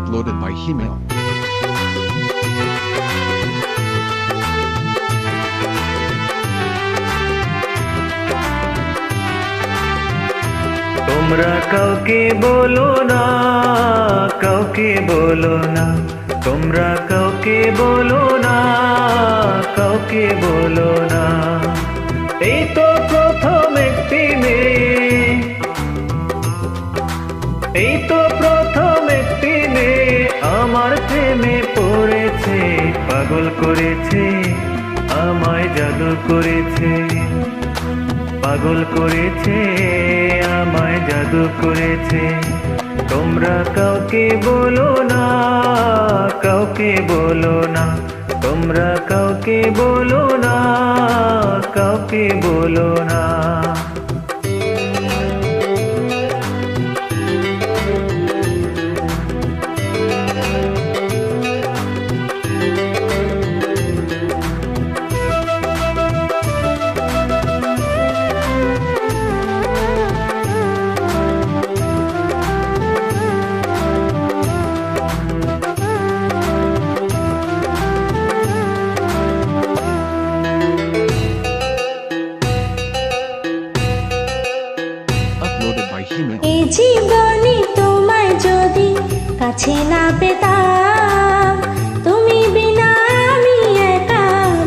Uploaded by Himel. তোমরা কাউকে বলো না, কাউকে বলো না, তোমরা কাউকে বলো না, কাউকে বলো না। এই তো প্রথম একটি মেয়ে, এই তো প্রথম একটি মেয়ে আমার প্রেমে পড়েছে, পাগল করেছে, আমায় জাদু করেছে, পাগল করেছে, আমায় জাদু করেছে। তোমরা কাউকে বলো না, কাউকে বলো না, তোমরা কাউকে বলো না, কাউকে বলো না। এই জীবনে তোমায় যদি কাছে না পেতাম, তুমি বিনা আমি একা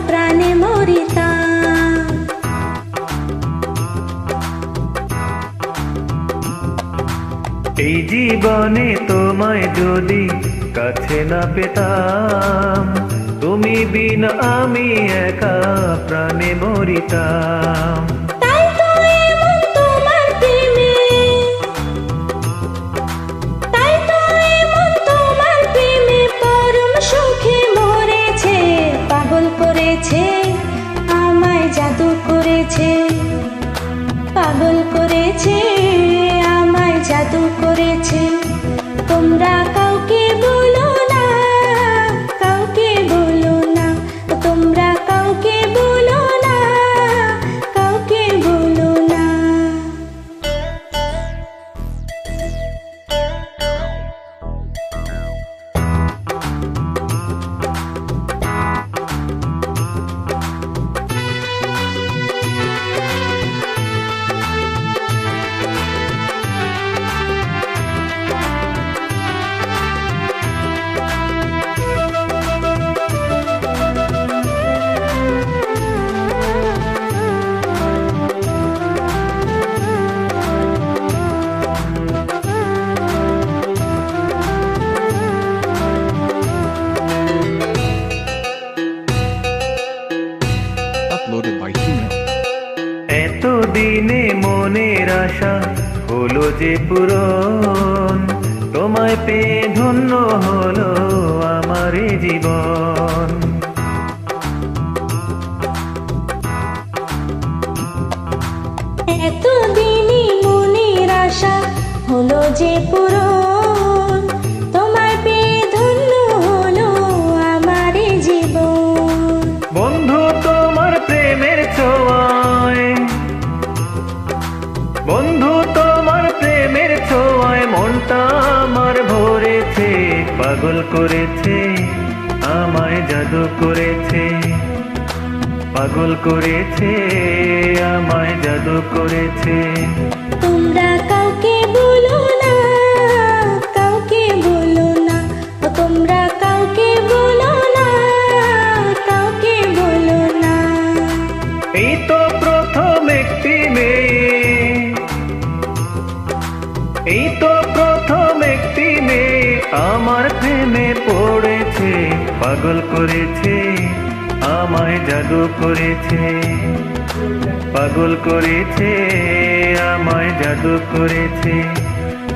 প্রাণে মরিতাম। এই জীবনে তোমায় যদি কাছে না পেতাম, তুমি বিনা আমি একা প্রাণে মরিতাম। আমায় জাদু করেছে, পাগল করেছে, আমায় জাদু করেছে। তোমরা কাউকে বলো না, কাউকে বলো না, তোমরা কাউকে বলো না, কাউকে বলো না। এতদিনে মনের আশা হলো যে পূরণ, তোমায় পেয়ে ধন্য হলো আমার জীবন। এতদিনে মনের আশা হলো যে পূরণ, তোমায় পেয়ে ধন্য হলো আমার জীবন। বন্ধু তোমার প্রেমের ছোঁয়ায়, বন্ধু তোমার প্রেমের ছোঁয়ায় মনটা আমার ভরেছে, পাগল করেছে, আমায় জাদু করেছে, পাগল করেছে, আমায় জাদু করেছে। তোমরা কাউকে বলো না, কাউকে বলো না, তোমরা কাউকে বলো না, কাউকে বলো না। এই তো প্রথম একটি মেয়ে, এই তো প্রথম একটি মেয়ে আমার প্রেমে পড়েছে, পাগল করেছে, আমায় জাদু করেছে, পাগল করেছে, আমায় জাদু করেছে।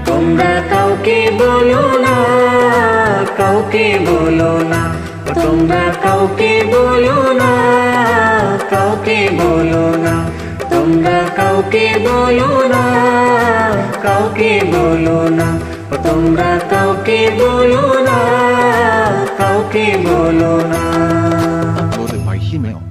তোমরা কাউকে বলো না, কাউকে বলো না, তোমরা কাউকে বলো না, কাউকে বলো না, তোমরা কাউকে বলো না, কাউকে বলো না, তোমরা কাউকে বলো না, কাউকে বলো না। Uploaded by Himel.